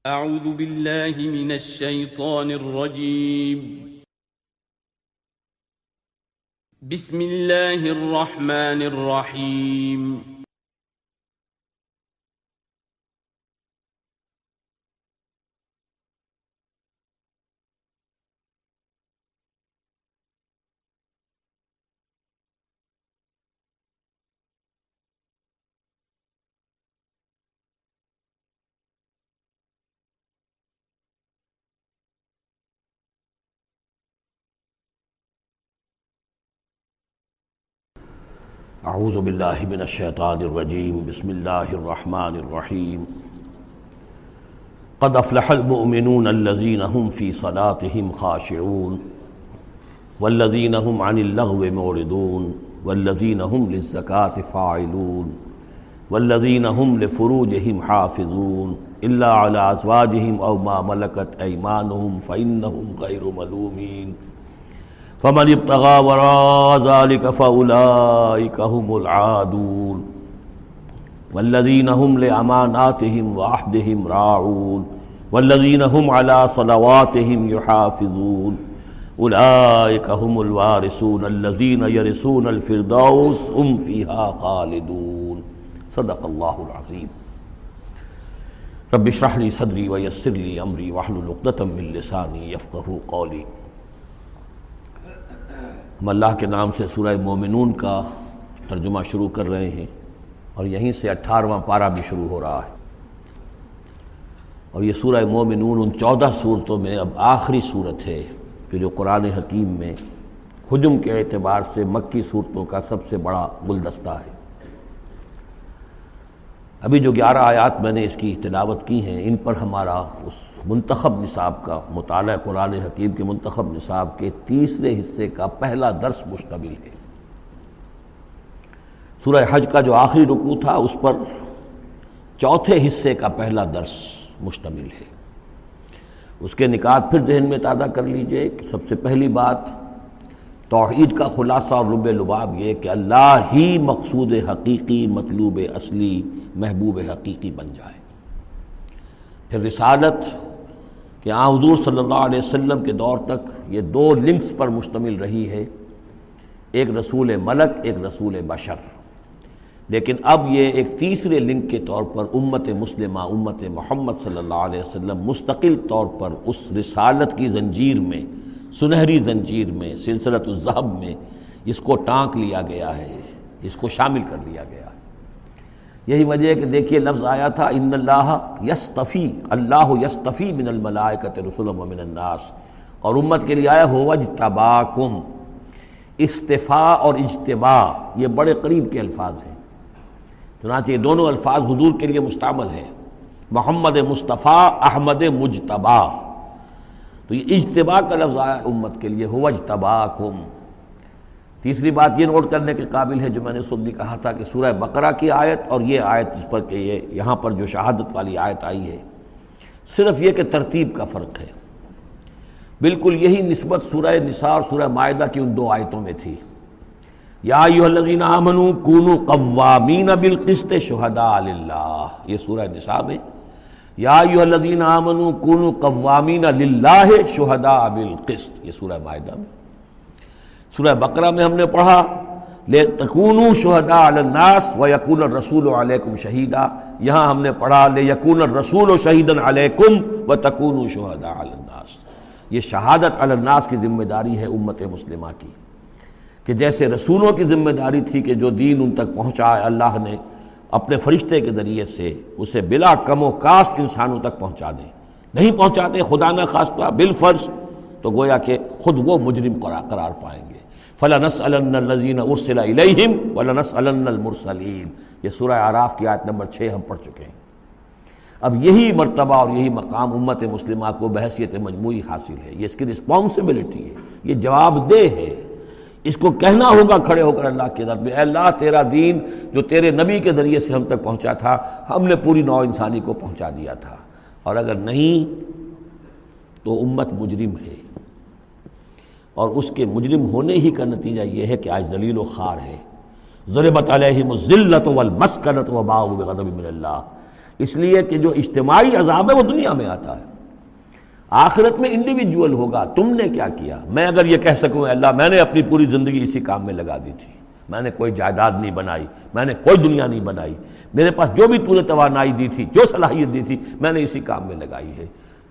اعوذ باللہ من الشیطان الرجیم بسم اللہ الرحمن الرحیم اعوذ باللہ من الشیطان الرجیم بسم اللہ الرحمن الرحیم قد افلح المؤمنون الذین هم فی صلاتهم خاشعون والذین هم عن اللغو معرضون والذین هم للزکاة فاعلون والذین هم لفروجهم حافظون الا علی ازواجهم او ما ملکت ایمانهم فإنهم غیر ملومین فمن ابتغى وراء ذلك فأولئك هم العادون والذين هم لأماناتهم وعهدهم راعون والذين هم على صلواتهم يحافظون أولئك هم الوارثون الذين يرثون الفردوس هم فيها خالدون صدق الله العظيم رب اشرح لي صدري ويسر لي أمري واحلل عقدة من لساني يفقهوا قولي۔ ہم اللہ کے نام سے سورہ مومنون کا ترجمہ شروع کر رہے ہیں اور یہیں سے 18واں پارہ بھی شروع ہو رہا ہے، اور یہ سورہ مومنون ان 14 صورتوں میں اب آخری صورت ہے کہ جو قرآن حکیم میں حجم کے اعتبار سے مکی صورتوں کا سب سے بڑا گلدستہ ہے۔ ابھی جو 11 آیات میں نے اس کی تلاوت کی ہیں، ان پر ہمارا اس منتخب نصاب کا مطالعہ قرآن حکیم کے منتخب نصاب کے تیسرے حصے کا پہلا درس مشتمل ہے۔ سورہ حج کا جو آخری رکوع تھا اس پر چوتھے حصے کا پہلا درس مشتمل ہے۔ اس کے نکات پھر ذہن میں تازہ کر لیجئے کہ سب سے پہلی بات توحید کا خلاصہ اور لب لباب یہ کہ اللہ ہی مقصود حقیقی، مطلوب اصلی، محبوب حقیقی بن جائے۔ پھر رسالت کہ حضور صلی اللہ علیہ وسلم کے دور تک یہ 2 لنکس پر مشتمل رہی ہے، ایک رسول ملک، ایک رسول بشر، لیکن اب یہ ایک تیسرے لنک کے طور پر امت مسلمہ، امت محمد صلی اللہ علیہ وسلم مستقل طور پر اس رسالت کی زنجیر میں، سنہری زنجیر میں، سلسلۃ الذہب میں اس کو ٹانک لیا گیا ہے، اس کو شامل کر لیا گیا ہے۔ یہی وجہ ہے کہ دیکھیے لفظ آیا تھا ان اللہ یصطفی، اللہ یصطفی من الملائکۃ رسلا ومن الناس، اور امت کے لیے آیا هو اجتباکم۔ استفاء اور اجتباء یہ بڑے قریب کے الفاظ ہیں، چنانچہ یہ دونوں الفاظ حضور کے لیے مستعمل ہیں، محمد مصطفیٰ، احمد مجتبی۔ تو یہ اجتباء کا لفظ آیا امت کے لیے هو اجتباکم۔ تیسری بات یہ نوٹ کرنے کے قابل ہے جو میں نے خود بھی کہا تھا کہ سورہ بقرہ کی آیت اور یہ آیت جس پر کہ یہ یہاں پر جو شہادت والی آیت آئی ہے، صرف یہ کہ ترتیب کا فرق ہے۔ بالکل یہی نسبت سورہ نساء اور سورہ مائدہ کی ان 2 آیتوں میں تھی۔ یا ایھا الذین آمنوا کونوا قوامین بالقسط شہداء للہ، یہ سورہ نساء میں، یا ایھا الذین آمنوا کونوا قوامین للہ شہداء بالقسط، یہ سورہ مائدہ میں۔ سورہ بقرہ میں ہم نے پڑھا لِتَكُونُوا شُهَدَاءَ عَلَى النَّاسِ وَيَكُونَ الرَّسُولُ عَلَيْكُمْ شَهِيدًا، یہاں ہم نے پڑھا لِيَكُونَ الرَّسُولُ شَهِيدًا عَلَيْكُمْ وَتَكُونُوا شُهَدَاءَ عَلَى النَّاسِ۔ یہ شہادت علی الناس کی ذمہ داری ہے امت مسلمہ کی، کہ جیسے رسولوں کی ذمہ داری تھی کہ جو دین ان تک پہنچائے اللہ نے اپنے فرشتے کے ذریعے سے اسے بلا کم و کاست انسانوں تک پہنچا دیں، نہیں پہنچاتے خدا نہ خواستہ بالفرض تو گویا کہ خود وہ مجرم قرار پائیں گے۔ فَلَنَسْأَلَنَّ الَّذِينَ أُرْسِلَ إِلَيْهِمْ وَلَنَسْأَلَنَّ الْمُرْسَلِينَ، یہ سورہ اعراف کی آیت نمبر 6 ہم پڑھ چکے ہیں۔ اب یہی مرتبہ اور یہی مقام امت مسلمہ کو بحیثیت مجموعی حاصل ہے، یہ اس کی رسپانسبلٹی ہے، یہ جواب دہ ہے، اس کو کہنا ہوگا کھڑے ہو کر اللہ کے در میں، اے اللہ تیرا دین جو تیرے نبی کے ذریعے سے ہم تک پہنچا تھا، ہم نے پوری نوع انسانی کو پہنچا دیا تھا، اور اگر نہیں تو امت مجرم ہے، اور اس کے مجرم ہونے ہی کا نتیجہ یہ ہے کہ آج ذلیل و خوار ہے۔ ضربت علیہم الذلۃ والمسکنۃ وباءوا بغضب من اللہ، اس لیے کہ جو اجتماعی عذاب ہے وہ دنیا میں آتا ہے، آخرت میں انڈیویجول ہوگا تم نے کیا کیا۔ میں اگر یہ کہہ سکوں اللہ میں نے اپنی پوری زندگی اسی کام میں لگا دی تھی، میں نے کوئی جائیداد نہیں بنائی، میں نے کوئی دنیا نہیں بنائی، میرے پاس جو بھی تو نے توانائی دی تھی، جو صلاحیت دی تھی، میں نے اسی کام میں لگائی ہے،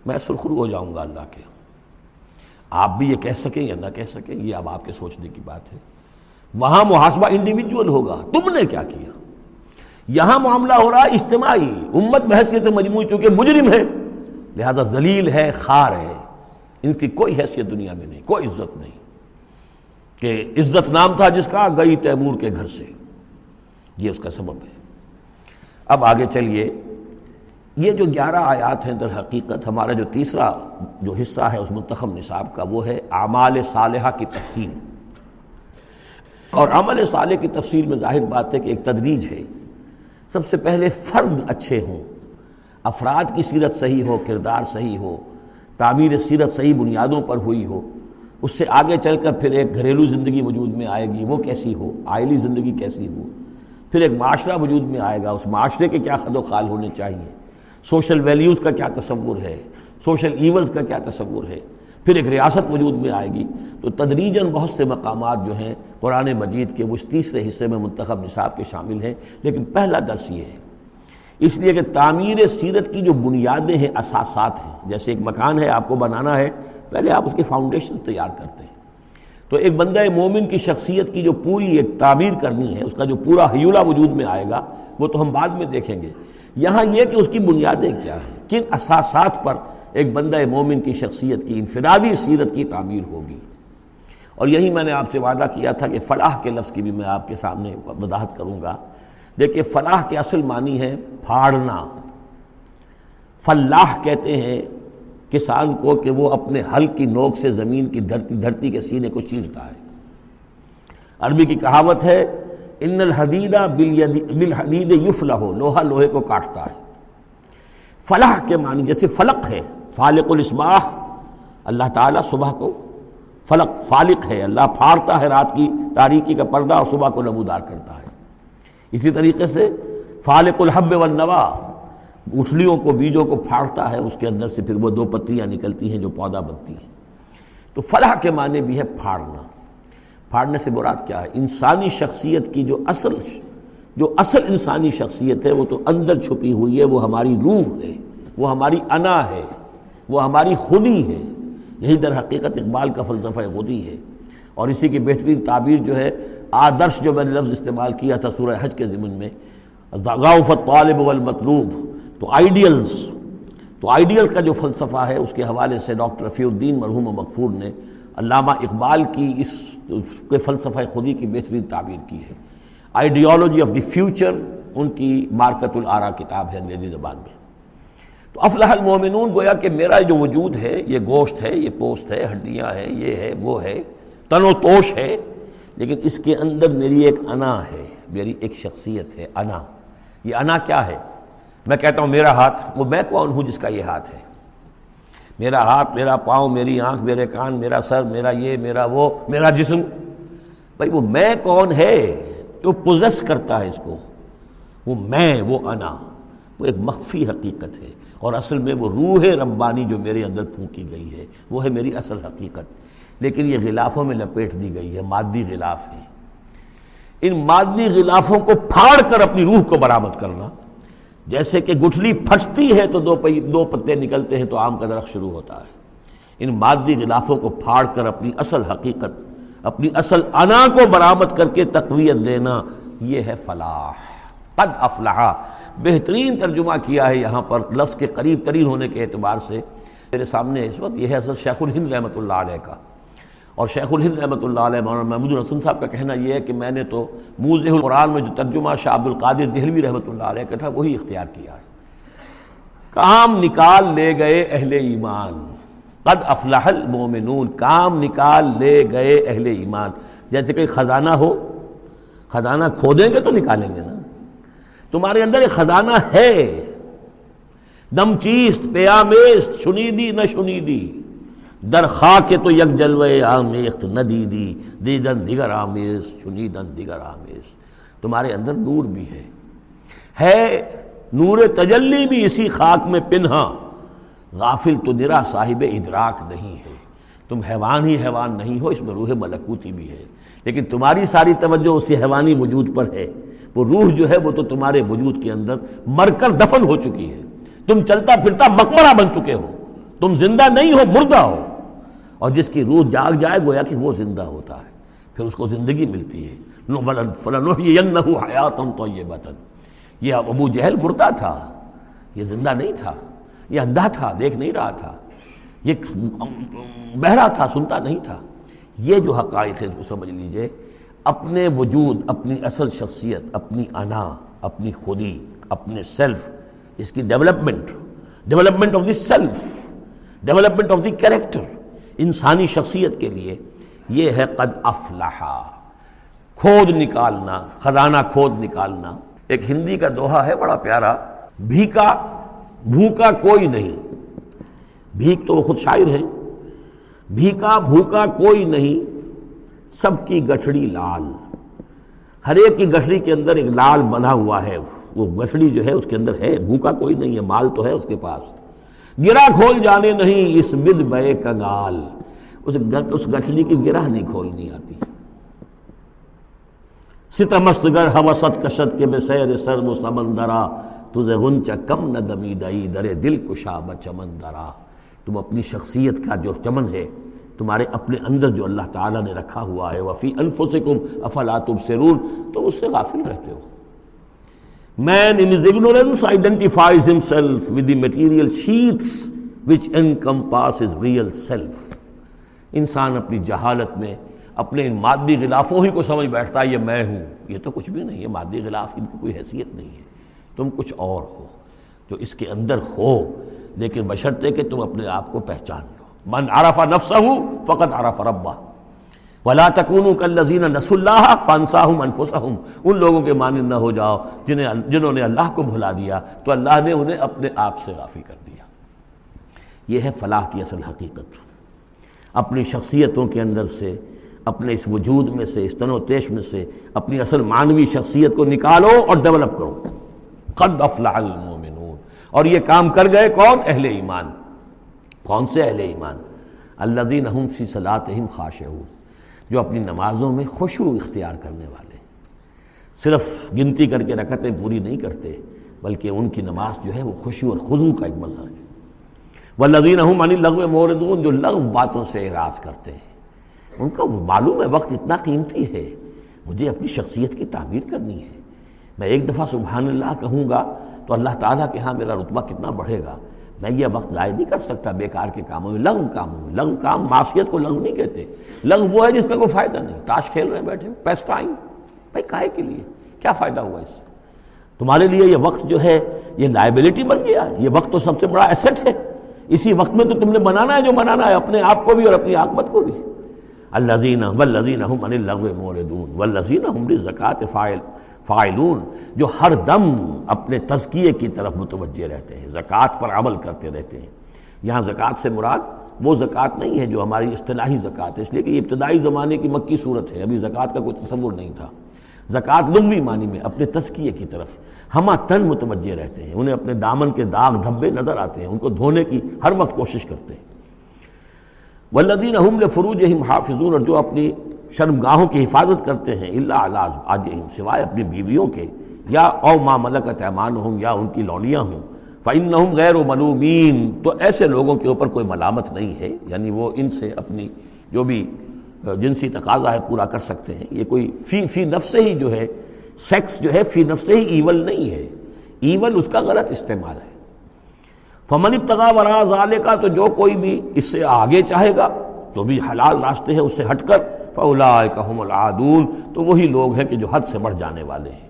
میں سرخرو ہو جاؤں گا اللہ کے۔ آپ بھی یہ کہہ سکیں یا نہ کہہ سکیں، یہ اب آپ کے سوچنے کی بات ہے۔ وہاں محاسبہ انڈیویجول ہوگا، تم نے کیا کیا۔ یہاں معاملہ ہو رہا ہے اجتماعی، امت بحیثیت مجموعی چونکہ مجرم ہے لہذا ذلیل ہے، خار ہے، ان کی کوئی حیثیت دنیا میں نہیں، کوئی عزت نہیں، کہ عزت نام تھا جس کا گئی تیمور کے گھر سے، یہ اس کا سبب ہے۔ اب آگے چلیے، یہ جو 11 آیات ہیں در حقیقت ہمارا جو تیسرا جو حصہ ہے اس منتخب نصاب کا وہ ہے اعمال صالحہ کی تفصیل۔ اور عمل صالح کی تفصیل میں ظاہر بات ہے کہ ایک تدریج ہے۔ سب سے پہلے فرد اچھے ہوں، افراد کی سیرت صحیح ہو، کردار صحیح ہو، تعمیر سیرت صحیح بنیادوں پر ہوئی ہو، اس سے آگے چل کر پھر ایک گھریلو زندگی وجود میں آئے گی، وہ کیسی ہو، عائلی زندگی کیسی ہو، پھر ایک معاشرہ وجود میں آئے گا، اس معاشرے کے کیا خد و خال ہونے چاہیے، سوشل ویلیوز کا کیا تصور ہے، سوشل ایونز کا کیا تصور ہے، پھر ایک ریاست وجود میں آئے گی۔ تو تدریجاً بہت سے مقامات جو ہیں قرآن مجید کے وہ اس تیسرے حصے میں منتخب نصاب کے شامل ہیں، لیکن پہلا درس یہ ہے، اس لیے کہ تعمیر سیرت کی جو بنیادیں ہیں، اساسات ہیں، جیسے ایک مکان ہے آپ کو بنانا ہے، پہلے آپ اس کی فاؤنڈیشن تیار کرتے ہیں، تو ایک بندہ مومن کی شخصیت کی جو پوری ایک تعمیر کرنی ہے، اس کا جو پورا حیولہ وجود میں آئے گا وہ تو ہم بعد میں دیکھیں گے۔ یہاں یہ کہ اس کی بنیادیں کیا ہیں، کن اساسات پر ایک بندہ مومن کی شخصیت کی انفرادی سیرت کی تعمیر ہوگی۔ اور یہی میں نے آپ سے وعدہ کیا تھا کہ فلاح کے لفظ کی بھی میں آپ کے سامنے وضاحت کروں گا۔ دیکھیے فلاح کے اصل معنی ہے پھاڑنا، فلاح کہتے ہیں کسان کو کہ وہ اپنے ہل کی نوک سے زمین کی دھرتی کے سینے کو چیرتا ہے۔ عربی کی کہاوت ہے ان الحدید بالحدید یفلح، لوہا لوہے کو کاٹتا ہے۔ فلاح کے معنی جیسے فلق ہے، فالق الاصباح، اللہ تعالیٰ صبح کو فلق فالق ہے، اللہ پھاڑتا ہے رات کی تاریکی کا پردہ اور صبح کو نمودار کرتا ہے۔ اسی طریقے سے فالق الحب والنوا، گٹھلیوں کو بیجوں کو پھاڑتا ہے، اس کے اندر سے پھر وہ 2 پتیاں نکلتی ہیں جو پودا بنتی ہیں۔ تو فلاح کے معنی بھی ہے پھاڑنا۔ پھاڑنے سے مراد کیا ہے؟ انسانی شخصیت کی جو اصل انسانی شخصیت ہے وہ تو اندر چھپی ہوئی ہے، وہ ہماری روح ہے، وہ ہماری انا ہے، وہ ہماری خودی ہے۔ یہی در حقیقت اقبال کا فلسفہ خودی ہے، اور اسی کی بہترین تعبیر جو ہے آدرش، جو میں نے لفظ استعمال کیا تھا سورہ حج کے ضمن میں، ضعف الطالب والمطلوب، تو آئیڈیلز کا جو فلسفہ ہے اس کے حوالے سے ڈاکٹر رفیع الدین مرحوم و مغفور نے علامہ اقبال کی اس کے فلسفہ خودی کی بہترین تعبیر کی ہے۔ آئیڈیالوجی آف دی فیوچر ان کی مارکت الآراء کتاب ہے انگریزی زبان میں۔ تو افلح المومنون، گویا کہ میرا جو وجود ہے یہ گوشت ہے، یہ پوست ہے، ہڈیاں ہیں، یہ ہے وہ ہے، تن و توش ہے، لیکن اس کے اندر میری ایک انا ہے، میری ایک شخصیت ہے، انا۔ یہ انا کیا ہے؟ میں کہتا ہوں میرا ہاتھ، وہ میں کون ہوں جس کا یہ ہاتھ ہے؟ میرا ہاتھ، میرا پاؤں، میری آنکھ، میرے کان، میرا سر، میرا یہ، میرا وہ، میرا جسم، بھائی وہ میں کون ہے جو پوزیس کرتا ہے اس کو؟ وہ میں، وہ انا، وہ ایک مخفی حقیقت ہے، اور اصل میں وہ روح ربانی جو میرے اندر پھونکی گئی ہے وہ ہے میری اصل حقیقت، لیکن یہ غلافوں میں لپیٹ دی گئی ہے، مادی غلاف ہے۔ ان مادی غلافوں کو پھاڑ کر اپنی روح کو برآمد کرنا، جیسے کہ گٹھلی پھٹتی ہے تو 2 پتے نکلتے ہیں تو آم کا درخت شروع ہوتا ہے، ان مادی غلافوں کو پھاڑ کر اپنی اصل حقیقت، اپنی اصل انا کو برآمد کر کے تقویت دینا، یہ ہے فلاح۔ قد افلح، بہترین ترجمہ کیا ہے یہاں پر لفظ کے قریب ترین ہونے کے اعتبار سے۔ میرے سامنے اس وقت یہ ہے حضرت شیخ الہند رحمۃ اللہ علیہ کا، اور شیخ الہند رحمۃ اللہ علیہ مولانا محمود الحسن صاحب کا کہنا یہ ہے کہ میں نے تو موضح القرآن میں جو ترجمہ شاہ عبد القادر دہلوی رحمۃ اللہ علیہ کا تھا وہی اختیار کیا ہے۔ کام نکال لے گئے اہل ایمان، قد افلح المومنون، کام نکال لے گئے اہل ایمان۔ جیسے کہ خزانہ ہو، خزانہ کھودیں گے تو نکالیں گے نا، تمہارے اندر ایک خزانہ ہے، دم چیست پیامیست، شنیدی نہ شنیدی، در خاک تو یک جلوے آمیخت نہ دیدی، دیدن دیگر آمیز، شنیدن دیگر آمیز۔ تمہارے اندر نور بھی ہے نور تجلی بھی اسی خاک میں پنہاں، غافل تو نرا صاحب ادراک نہیں ہے۔ تم حیوان ہی حیوان نہیں ہو، اس میں روح ملکوتی بھی ہے، لیکن تمہاری ساری توجہ اسی حیوانی وجود پر ہے۔ وہ روح جو ہے وہ تو تمہارے وجود کے اندر مر کر دفن ہو چکی ہے، تم چلتا پھرتا مقبرہ بن چکے ہو، تم زندہ نہیں ہو، مردہ ہو۔ اور جس کی روح جاگ جائے گویا کہ وہ زندہ ہوتا ہے، پھر اس کو زندگی ملتی ہے۔ فَلَنُحْيِيَنَّهُ حَيَاةً طَيِّبَةً۔ یہ ابو جہل مردہ تھا، یہ زندہ نہیں تھا، یہ اندھا تھا، دیکھ نہیں رہا تھا، یہ بہرا تھا، سنتا نہیں تھا۔ یہ جو حقائق ہے اس کو سمجھ لیجئے، اپنے وجود، اپنی اصل شخصیت، اپنی انا، اپنی خودی، اپنے سیلف، اس کی development of the self, development of the character, انسانی شخصیت کے لیے یہ ہے قد افلحا، کھود نکالنا، خزانہ کھود نکالنا۔ ایک ہندی کا دوہا ہے بڑا پیارا، بھوکا کوئی نہیں، بھیک تو وہ خود شاعر ہے، بھیکا بھوکا کوئی نہیں، سب کی گٹھڑی لال۔ ہر ایک کی گٹھڑی کے اندر ایک لال بنا ہوا ہے، وہ گٹھڑی جو ہے اس کے اندر ہے، بھوکا کوئی نہیں ہے، مال تو ہے اس کے پاس۔ گرہ کھول جانے نہیں اس بد بے کنگال، اس گٹھڑی کی گرہ نہیں کھولنی آتی۔ ستمست گر ہوست کشت کے بے سیر سرد و سمندرا، تجھے غنچہ کم نہ دمیدئی درے دل کشا بچمندرا۔ تم اپنی شخصیت کا جو چمن ہے تمہارے اپنے اندر جو اللہ تعالیٰ نے رکھا ہوا ہے، وفی انفسکم افلا تبصرون، تم اس سے غافل رہتے ہو۔ Man in his ignorance identifies himself with the material sheaths which encompass his real self۔ انسان اپنی جہالت میں اپنے ان مادی غلافوں ہی کو سمجھ بیٹھتا ہے یہ میں ہوں، یہ تو کچھ بھی نہیں ہے، مادی غلاف ان کی کوئی حیثیت نہیں ہے، تم کچھ اور ہو جو اس کے اندر ہو، لیکن بشرطے کہ تم اپنے آپ کو پہچان لو۔ من عرف نفسہ فقد عرف ربہ ولا تکونوا کالذین نسوا اللہ فانساہم انفسہم۔ ان لوگوں کے مانند نہ ہو جاؤ جنہوں نے اللہ کو بھلا دیا تو اللہ نے انہیں اپنے آپ سے غافل کر دیا۔ یہ ہے فلاح کی اصل حقیقت۔ اپنی شخصیتوں کے اندر سے، اپنے اس وجود میں سے، اس تن و تیش میں سے اپنی اصل معنوی شخصیت کو نکالو اور ڈیولپ کرو۔ قد افلح المؤمنون۔ اور یہ کام کر گئے کون؟ اہل ایمان۔ کون سے اہل ایمان؟ الذین هم فی صلاتہم خاشعون، جو اپنی نمازوں میں خشوع اختیار کرنے والے، صرف گنتی کر کے رکعتیں پوری نہیں کرتے بلکہ ان کی نماز جو ہے وہ خشوع اور خضوع کا ایک مظہر ہے۔ والذین هم عن اللغو معرضون، جو لغو باتوں سے اعراض کرتے ہیں، ان کا معلوم ہے وقت اتنا قیمتی ہے، مجھے اپنی شخصیت کی تعمیر کرنی ہے، میں ایک دفعہ سبحان اللہ کہوں گا تو اللہ تعالیٰ کے ہاں میرا رتبہ کتنا بڑھے گا، میں یہ وقت ضائع نہیں کر سکتا بیکار کے کاموں میں، لغو کاموں میں۔ لغو کام، معصیت کو لغو نہیں کہتے، لغو وہ ہے جس کا کوئی فائدہ نہیں، تاش کھیل رہے ہیں بیٹھے، پیس ٹائم، بھائی کاہے کے لیے، کیا فائدہ ہوا اس سے؟ تمہارے لیے یہ وقت جو ہے یہ لائبلٹی بن گیا، یہ وقت تو سب سے بڑا ایسٹ ہے، اسی وقت میں تو تم نے بنانا ہے جو بنانا ہے، اپنے آپ کو بھی اور اپنی عاقبت کو بھی۔ الذین والذین هم عن اللغو معرضون والذین هم للزکاۃ فاعلون، جو ہر دم اپنے تزکیے کی طرف متوجہ رہتے ہیں، زکوٰۃ پر عمل کرتے رہتے ہیں۔ یہاں زکوٰۃ سے مراد وہ زکوٰۃ نہیں ہے جو ہماری اصطلاحی زکوٰۃ ہے، اس لیے کہ یہ ابتدائی زمانے کی مکی صورت ہے، ابھی زکوٰۃ کا کوئی تصور نہیں تھا۔ زکوٰۃ لغوی معنی میں اپنے تزکیے کی طرف ہمہ تن متوجہ رہتے ہیں، انہیں اپنے دامن کے داغ دھبے نظر آتے ہیں، ان کو دھونے کی ہر وقت کوشش کرتے ہیں۔ والذین هم لفروجہم حافظون، اور جو اپنی شرمگاہوں کی حفاظت کرتے ہیں، الا علی ازواجہم، سوائے اپنی بیویوں کے، یا او ما ملکت ایمانہم، یا ان کی لونیاں ہوں، فإنہم غیر ملومین، تو ایسے لوگوں کے اوپر کوئی ملامت نہیں ہے، یعنی وہ ان سے اپنی جو بھی جنسی تقاضا ہے پورا کر سکتے ہیں۔ یہ کوئی فی نفس ہی جو ہے، سیکس جو ہے فی نفس ہی ایول نہیں ہے، ایول اس کا غلط استعمال ہے۔ فمن ابتغى وراء ذلك، تو جو کوئی بھی اس سے آگے چاہے گا، جو بھی حلال راستے ہیں اس سے ہٹ کر، فاولئک هم العادون، تو وہی لوگ ہیں کہ جو حد سے بڑھ جانے والے ہیں۔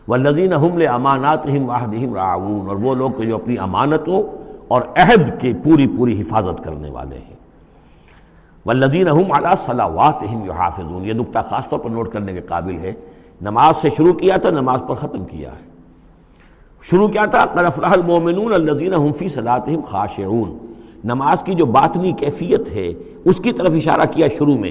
والذین هم لاماناتهم وعهدهم راعون، اور وہ لوگ کہ جو اپنی امانتوں اور عہد کی پوری پوری حفاظت کرنے والے ہیں۔ والذین هم علی صلواتهم یحافظون، یہ نقطہ خاص طور پر نوٹ کرنے کے قابل ہے، نماز سے شروع کیا تھا، نماز پر ختم کیا ہے۔ شروع کیا تھا؟ قد افلح المؤمنون الذین هم فی صلاتہم خاشعون، نماز کی جو باطنی کیفیت ہے اس کی طرف اشارہ کیا شروع میں،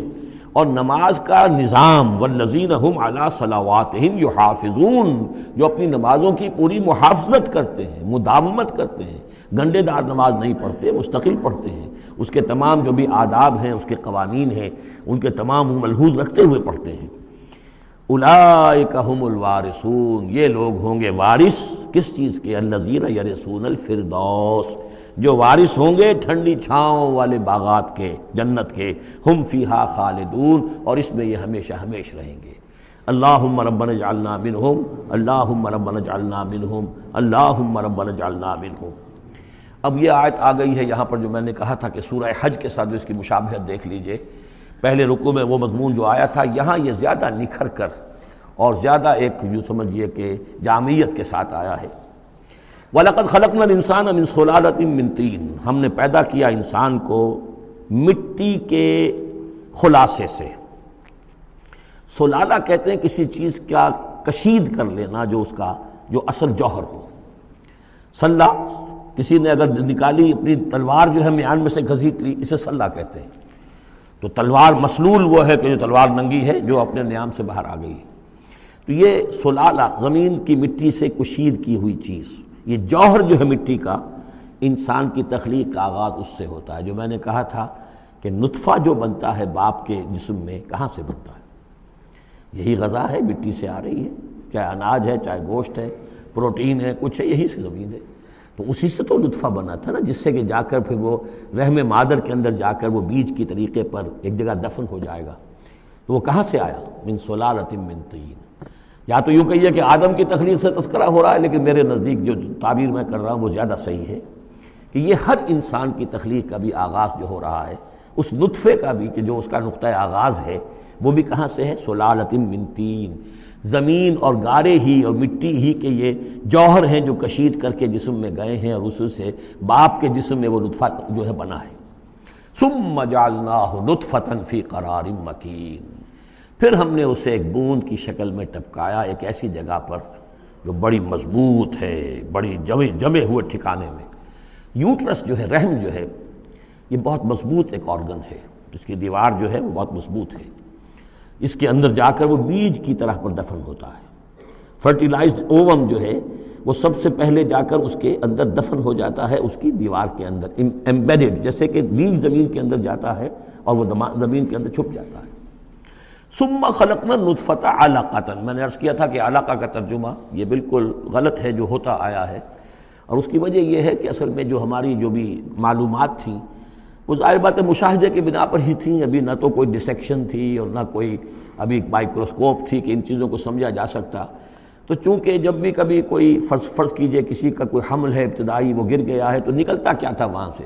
اور نماز کا نظام، والذین هم علی صلواتہم یحافظون، جو اپنی نمازوں کی پوری محافظت کرتے ہیں، مداومت کرتے ہیں، گنڈے دار نماز نہیں پڑھتے، مستقل پڑھتے ہیں، اس کے تمام جو بھی آداب ہیں، اس کے قوانین ہیں، ان کے تمام ملحوظ رکھتے ہوئے پڑھتے ہیں۔ اولئک هم الوارثون، یہ لوگ ہوں گے وارث کس چیز کے؟ الذین یرثون الفردوس، جو وارث ہوں گے ٹھنڈی چھاؤں والے باغات کے، جنت کے، ہم فیہا خالدون، اور اس میں یہ ہمیشہ ہمیش رہیں گے۔ اللہم ربنا اجعلنا منہم، اللہم ربنا اجعلنا منہم، اللہم ربنا اجعلنا منہم۔ اب یہ آیت آ گئی ہے یہاں پر جو میں نے کہا تھا کہ سورہ حج کے ساتھ اس کی مشابہت دیکھ لیجئے۔ پہلے رکوع میں وہ مضمون جو آیا تھا، یہاں یہ زیادہ نکھر کر اور زیادہ ایک یوں سمجھیے کہ جامعیت کے ساتھ آیا ہے۔ وَلَقَدْ خَلَقْنَا الْإِنسَانَ مِنْ صُلَالَةٍ مِّن طِينٍ، ہم نے پیدا کیا انسان کو مٹی کے خلاصے سے۔ سلالہ کہتے ہیں کسی چیز کا کشید کر لینا، جو اس کا جو اصل جوہر ہو۔ سلہ، کسی نے اگر نکالی اپنی تلوار جو ہے میان میں سے گھسیٹ لی، اسے سلہ کہتے ہیں۔ تو تلوار مسلول وہ ہے کہ جو تلوار ننگی ہے، جو اپنے نیام سے باہر آ گئی ہے۔ تو یہ سلالہ زمین کی مٹی سے کشید کی ہوئی چیز، یہ جوہر جو ہے مٹی کا، انسان کی تخلیق کا آغاز اس سے ہوتا ہے۔ جو میں نے کہا تھا کہ نطفہ جو بنتا ہے باپ کے جسم میں، کہاں سے بنتا ہے؟ یہی غذا ہے، مٹی سے آ رہی ہے، چاہے اناج ہے، چاہے گوشت ہے، پروٹین ہے، کچھ ہے، یہی سے زمین ہے۔ تو اسی سے تو نطفہ بنا تھا نا، جس سے کہ جا کر پھر وہ رحم مادر کے اندر جا کر وہ بیج کی طریقے پر ایک جگہ دفن ہو جائے گا۔ تو وہ کہاں سے آیا؟ من صلالۃ من طین۔ یا تو یوں کہیے کہ آدم کی تخلیق سے تذکرہ ہو رہا ہے، لیکن میرے نزدیک جو تعبیر میں کر رہا ہوں وہ زیادہ صحیح ہے کہ یہ ہر انسان کی تخلیق کا بھی آغاز جو ہو رہا ہے، اس نطفے کا بھی کہ جو اس کا نقطہ آغاز ہے، وہ بھی کہاں سے ہے؟ صلالۃ من طین۔ زمین اور گارے ہی اور مٹی ہی کے یہ جوہر ہیں جو کشید کر کے جسم میں گئے ہیں، اور اس سے باپ کے جسم میں وہ نطفہ جو ہے بنا ہے۔ ثم جعلناہ نطفۃ فی قرار مکین، پھر ہم نے اسے ایک بوند کی شکل میں ٹپکایا، ایک ایسی جگہ پر جو بڑی مضبوط ہے، بڑی جمے ہوئے ٹھکانے میں۔ یوٹرس جو ہے، رحم جو ہے، یہ بہت مضبوط ایک آرگن ہے، اس کی دیوار جو ہے وہ بہت مضبوط ہے۔ اس کے اندر جا کر وہ بیج کی طرح پر دفن ہوتا ہے۔ فرٹیلائزڈ اووم جو ہے وہ سب سے پہلے جا کر اس کے اندر دفن ہو جاتا ہے، اس کی دیوار کے اندر ایمبیڈڈ، جیسے کہ بیج زمین کے اندر جاتا ہے اور وہ زمین کے اندر چھپ جاتا ہے۔ ثم خلقنا النطفۃ علقۃ، میں نے عرض کیا تھا کہ علقہ کا ترجمہ یہ بالکل غلط ہے جو ہوتا آیا ہے، اور اس کی وجہ یہ ہے کہ اصل میں جو ہماری جو بھی معلومات تھیں وہ ظاہر بات ہے مشاہدے کی بنا پر ہی تھیں، ابھی نہ تو کوئی ڈسیکشن تھی اور نہ کوئی ابھی مائکروسکوپ تھی کہ ان چیزوں کو سمجھا جا سکتا۔ تو چونکہ جب بھی کبھی کوئی فرض کیجئے کسی کا کوئی حمل ہے ابتدائی، وہ گر گیا ہے، تو نکلتا کیا تھا وہاں سے؟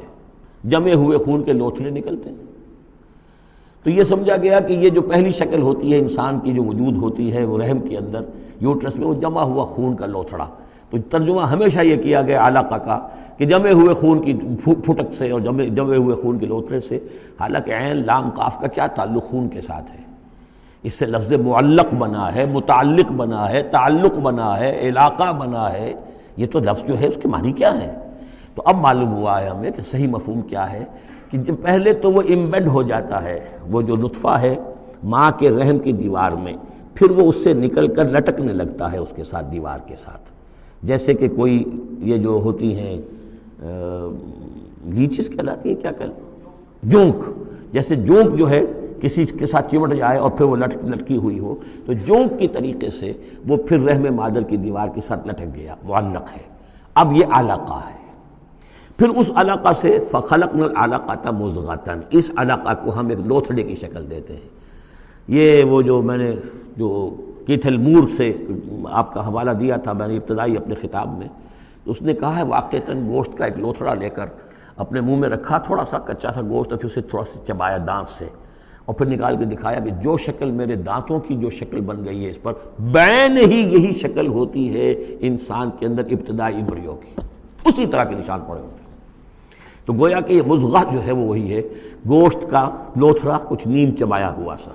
جمے ہوئے خون کے لوتھڑے نکلتے ہیں۔ تو یہ سمجھا گیا کہ یہ جو پہلی شکل ہوتی ہے انسان کی جو وجود ہوتی ہے وہ رحم کے اندر یوٹرس میں، وہ جمع ہوا خون کا لوتھڑا۔ تو ترجمہ ہمیشہ یہ کیا گیا علقہ کا کہ جمے ہوئے خون کی پھٹک سے اور جمے ہوئے خون کے لوتھڑے سے، حالانکہ عین لام قاف کا کیا تعلق خون کے ساتھ ہے؟ اس سے لفظ معلق بنا ہے، متعلق بنا ہے، تعلق بنا ہے، علاقہ بنا ہے۔ یہ تو لفظ جو ہے اس کے معنی کیا ہے؟ تو اب معلوم ہوا ہے ہمیں کہ صحیح مفہوم کیا ہے، کہ جب پہلے تو وہ امبیڈ ہو جاتا ہے، وہ جو نطفہ ہے ماں کے رحم کی دیوار میں، پھر وہ اس سے نکل کر لٹکنے لگتا ہے اس کے ساتھ، دیوار کے ساتھ، جیسے کہ کوئی یہ جو ہوتی ہیں لیچز کہلاتی ہیں، کیا جونک، جیسے جونک جو ہے کسی کے ساتھ چمٹ جائے اور پھر وہ لٹکی ہوئی ہو، تو جونک کی طریقے سے وہ پھر رحم مادر کی دیوار کے ساتھ لٹک گیا، معلق ہے۔ اب یہ علقہ ہے۔ پھر اس علقہ سے فخلقنا العلقۃ مضغۃ، اس علقہ کو ہم ایک لوتھڑے کی شکل دیتے ہیں۔ یہ وہ جو میں نے جو کیتھل مور سے آپ کا حوالہ دیا تھا میں نے ابتدائی اپنے خطاب میں، تو اس نے کہا ہے واقعتاً گوشت کا ایک لوتھڑا لے کر اپنے منہ میں رکھا، تھوڑا سا کچا سا گوشت، اور پھر اسے تھوڑا سا چبایا دانت سے، اور پھر نکال کے دکھایا کہ جو شکل میرے دانتوں کی جو شکل بن گئی ہے اس پر بین ہی یہی شکل ہوتی ہے انسان کے اندر ابتدائی ایمبریو کی، اسی طرح کے نشان پڑے ہوتے ہیں۔ تو گویا کہ یہ مضغہ جو ہے وہ وہی ہے، گوشت کا لوتھڑا کچھ نیم چبایا ہوا سا۔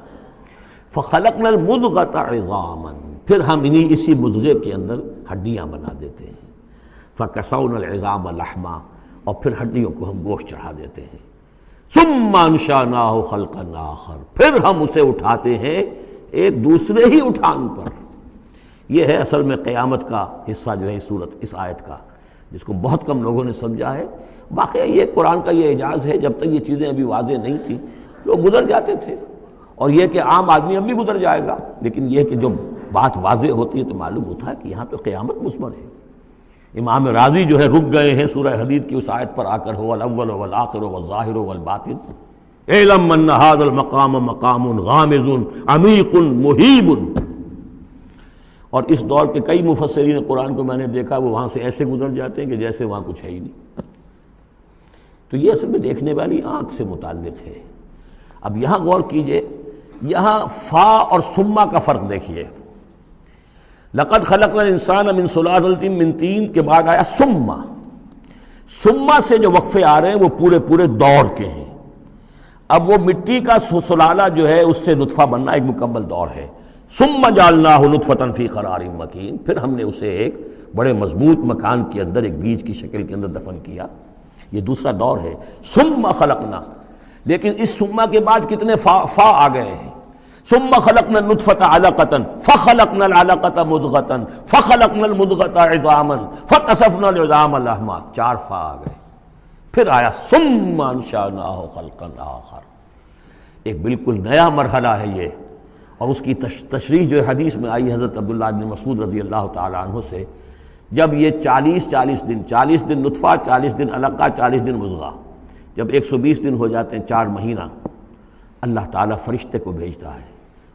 فخلقنا المضغۃ عظاما، پھر ہم اسی مضغے کے اندر ہڈیاں بنا دیتے ہیں۔ فکسونا العظام لحما، اور پھر ہڈیوں کو ہم گوشت چڑھا دیتے ہیں۔ ثم انشأناہ خلقا آخر، پھر ہم اسے اٹھاتے ہیں ایک دوسرے ہی اٹھان پر۔ یہ ہے اصل میں قیامت کا حصہ جو ہے اس آیت کا، جس کو بہت کم لوگوں نے سمجھا ہے۔ واقعہ یہ قرآن کا یہ اعجاز ہے، جب تک یہ چیزیں ابھی واضح نہیں تھیں لوگ گزر جاتے تھے، اور یہ کہ عام آدمی اب بھی گزر جائے گا، لیکن یہ کہ جب بات واضح ہوتی ہے تو معلوم ہوتا ہے کہ یہاں تو قیامت مثمر ہے۔ امام راضی جو ہے رک گئے ہیں سورہ حدید کی اس آیت پر آ کر، هو الاول والآخر والظاہر والباطن اعلم ان هذا المقام مقام غامض عمیق مہیب۔ اور اس دور کے کئی مفسرین قرآن کو میں نے دیکھا وہ وہاں سے ایسے گزر جاتے ہیں کہ جیسے وہاں کچھ ہے ہی نہیں۔ تو یہ اصل میں دیکھنے والی آنکھ سے متعلق ہے۔ اب یہاں غور کیجئے، یہاں فا اور ثم کا فرق دیکھیے۔ لقد خلقنا الانسان من سلالۃ من طین کے بعد آیا ثم۔ ثم سے جو وقفے آ رہے ہیں وہ پورے پورے دور کے ہیں۔ اب وہ مٹی کا سلالہ جو ہے اس سے نطفہ بننا ایک مکمل دور ہے۔ ثم جعلناہ نطفۃ فی قرار مکین، پھر ہم نے اسے ایک بڑے مضبوط مکان کے اندر ایک بیج کی شکل کے اندر دفن کیا۔ یہ دوسرا دور ہے۔ ثم خلقنا، لیکن اس ثم کے بعد کتنے فا آ گئے ہیں۔ ثم خلقنا النطفۃ علقۃ فخلقنا العلقۃ مضغۃ فخلقنا المضغۃ عظاما فکسونا العظام لحما، 4 فا آ گئے۔ پھر آیا ثم انشأناہ خلقا آخر، ایک بالکل نیا مرحلہ ہے یہ۔ اور اس کی تشریح جو حدیث میں آئی حضرت عبداللہ بن مسعود رضی اللہ تعالی عنہ سے، جب یہ 40 دن نطفہ، 40 دن علقہ، 40 دن مضغہ، جب 120 دن ہو جاتے ہیں، 4 مہینہ، اللہ تعالیٰ فرشتے کو بھیجتا ہے،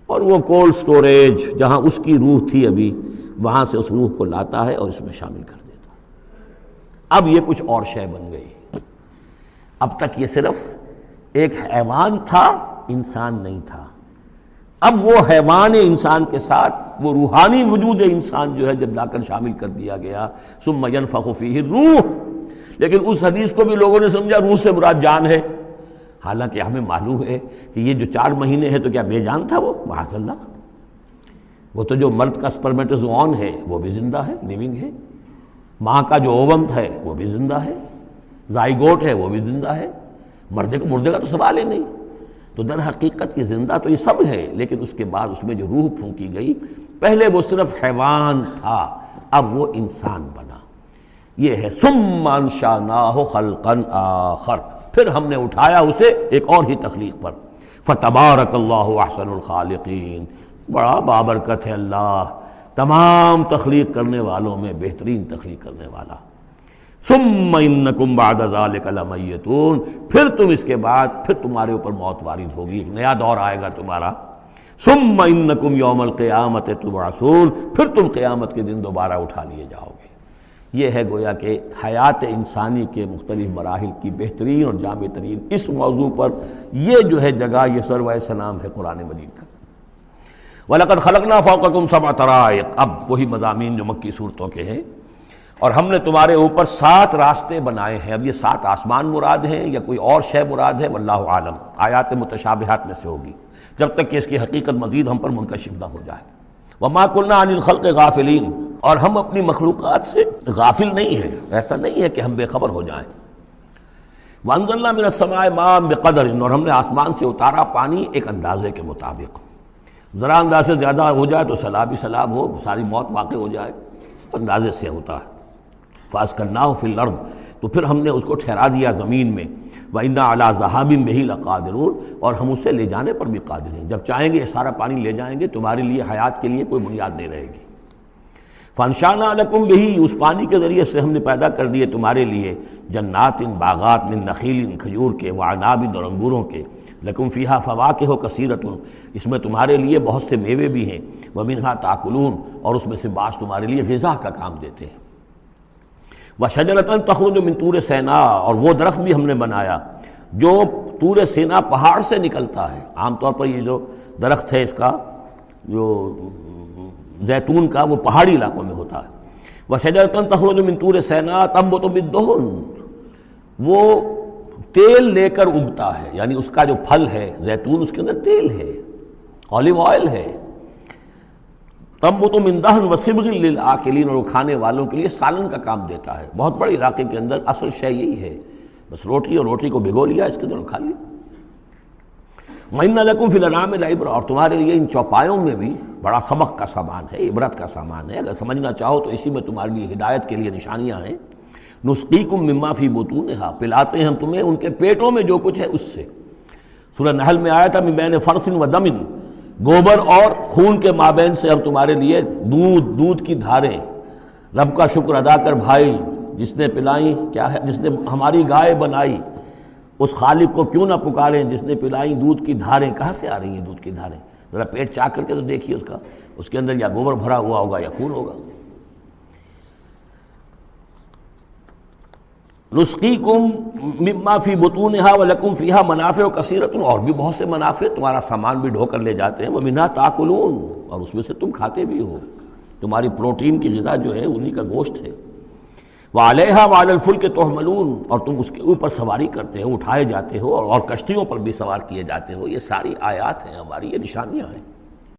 اور وہ کولڈ سٹوریج جہاں اس کی روح تھی ابھی، وہاں سے اس روح کو لاتا ہے اور اس میں شامل کر دیتا ہے۔ اب یہ کچھ اور شے بن گئی۔ اب تک یہ صرف ایک حیوان تھا، انسان نہیں تھا۔ اب وہ حیوان انسان کے ساتھ وہ روحانی وجود انسان جو ہے جب لا کر شامل کر دیا گیا، ثم ينفخ فیہ الروح۔ لیکن اس حدیث کو بھی لوگوں نے سمجھا روح سے مراد جان ہے، حالانکہ ہمیں معلوم ہے کہ یہ جو 4 مہینے ہے تو کیا بے جان تھا وہ؟ معاذ اللہ، وہ تو جو مرد کا سپرمیٹوزوون ہے وہ بھی زندہ ہے، لیونگ ہے، ماں کا جو اووم ہے وہ بھی زندہ ہے، زائگوٹ ہے وہ بھی زندہ ہے، مردے کا تو سوال ہی نہیں۔ تو در حقیقت یہ زندہ تو یہ سب ہے، لیکن اس کے بعد اس میں جو روح پھونکی گئی، پہلے وہ صرف حیوان تھا، اب وہ انسان بنا۔ یہ ہے ثم انشأناہ خلقا آخر، پھر ہم نے اٹھایا اسے ایک اور ہی تخلیق پر۔ فتبارک اللہ احسن الخالقین، بڑا بابرکت ہے اللہ تمام تخلیق کرنے والوں میں بہترین تخلیق کرنے والا۔ ثم انکم بعد ذلک لمیتون، پھر تم اس کے بعد پھر تمہارے اوپر موت وارد ہوگی، ایک نیا دور آئے گا تمہارا۔ ثم انکم یوم القیامت تبعثون، پھر تم قیامت کے دن دوبارہ اٹھا لیے جاؤ گے۔ یہ ہے گویا کہ حیات انسانی کے مختلف مراحل کی بہترین اور جامع ترین اس موضوع پر یہ جو ہے جگہ، یہ سروۂ سلام ہے قرآن مجید کا۔ وَلَقَدْ خَلَقْنَا فَوْقَكُمْ سَبْعَ طَرَائِقَ، اب وہی مضامین جو مکی صورتوں کے ہیں، اور ہم نے تمہارے اوپر 7 راستے بنائے ہیں۔ اب یہ 7 آسمان مراد ہیں یا کوئی اور شے مراد ہے، واللہ عالم، آیات متشابہات میں سے ہوگی، جب تک کہ اس کی حقیقت مزید ہم پر منکشف نہ ہو جائے۔ وَمَا كُنَّا عَنِ الْخَلْقِ غَافِلِينَ، اور ہم اپنی مخلوقات سے غافل نہیں ہیں، ایسا نہیں ہے کہ ہم بے خبر ہو جائیں۔ وَأَنزَلْنَا مِنَ السَّمَاءِ مَاءً بِقَدَرٍ، اور ہم نے آسمان سے اتارا پانی ایک اندازے کے مطابق، ذرا اندازے زیادہ ہو جائے تو سیلاب ہی سیلاب ہو، ساری موت واقع ہو جائے، اندازے سے ہوتا ہے۔ فَأَسْكَنَّاهُ فِي الْأَرْضِ، تو پھر ہم نے اس کو ٹھہرا دیا زمین میں۔ وَإِنَّا عَلَىٰ ذَهَابٍ بِهِ لَقَادِرُونَ، اور ہم اسے لے جانے پر بھی قادر ہیں، جب چاہیں گے سارا پانی لے جائیں گے، تمہارے لیے حیات کے لیے کوئی بنیاد نہیں رہے گی۔ فَأَنشَأْنَا لَكُمْ بِهِ، اس پانی کے ذریعے سے ہم نے پیدا کر دیے تمہارے لیے جنات، باغات، من نخیل، کھجور کے، وعناب، اور انگوروں کے، لکم فیہا فواکہ کثیرۃ، اس میں تمہارے لیے بہت سے میوے بھی ہیں، ومنہا تاکلون، اور اس میں سے بعض تمہارے لیے غذا کا کام دیتے ہیں۔ وشجرۃ تخرج من طور سینا، اور وہ درخت بھی ہم نے بنایا جو طور سینا پہاڑ سے نکلتا ہے۔ عام طور پر یہ جو درخت ہے اس کا جو زیتون کا، وہ پہاڑی علاقوں میں ہوتا ہے۔ وشجرۃ تخرج من طور سینا تنبت بالدہن، وہ تیل لے کر اگتا ہے، یعنی اس کا جو پھل ہے زیتون، اس کے اندر تیل ہے، اولیو آئل ہے۔ تنبت من دہن وصبغ للآکلین، اور وہ کھانے والوں کے لیے سالن کا کام دیتا ہے۔ بہت بڑے علاقے کے اندر اصل شے یہی ہے بس روٹی اور روٹی کو بھگو لیا، اس کے اندر کھا لیا۔ وَإِنَّ لَكُمْ فِي الْأَنْعَامِ لَعِبْرَةً، اور تمہارے لیے ان چوپایوں میں بھی بڑا سبق کا سامان ہے، عبرت کا سامان ہے، اگر سمجھنا چاہو تو اسی میں تمہارے لیے ہدایت کے لیے نشانیاں ہیں۔ نُسْقِيكُم مِّمَّا فِي بُطُونِهَا، پلاتے ہیں ہم تمہیں ان کے پیٹوں میں جو کچھ ہے اس سے۔ سورہ نحل میں آیا تھا مِن بَيْنِ فَرْثٍ وَدَمٍ، گوبر اور خون کے مابین سے ہم تمہارے لیے دودھ کی دھاریں۔ رب کا شکر ادا کر بھائی، جس نے پلائیں، کیا ہے، جس نے ہماری گائے بنائی، اس خالق کو کیوں نہ پکاریں جس نے پلائیں دودھ کی دھاریں۔ کہاں سے آ رہی ہیں دودھ کی دھاریں؟ ذرا پیٹ چاک کر کے تو دیکھیے اس کے اندر یا گوبر بھرا ہوا ہوگا یا خون ہوگا۔ نسقیکم مما فی بطونہا ولکم فیہا منافع کثیرۃ، اور بھی بہت سے منافع، تمہارا سامان بھی ڈھو کر لے جاتے ہیں۔ ومنھا تاکلون، اور اس میں سے تم کھاتے بھی ہو، تمہاری پروٹین کی غذا جو ہے انہی کا گوشت ہے۔ وعلیہا وعلی الفلک تحملون، اور تم اس کے اوپر سواری کرتے ہو، اٹھائے جاتے ہو، اور کشتیوں پر بھی سوار کیے جاتے ہو۔ یہ ساری آیات ہیں ہماری، یہ نشانیاں ہیں۔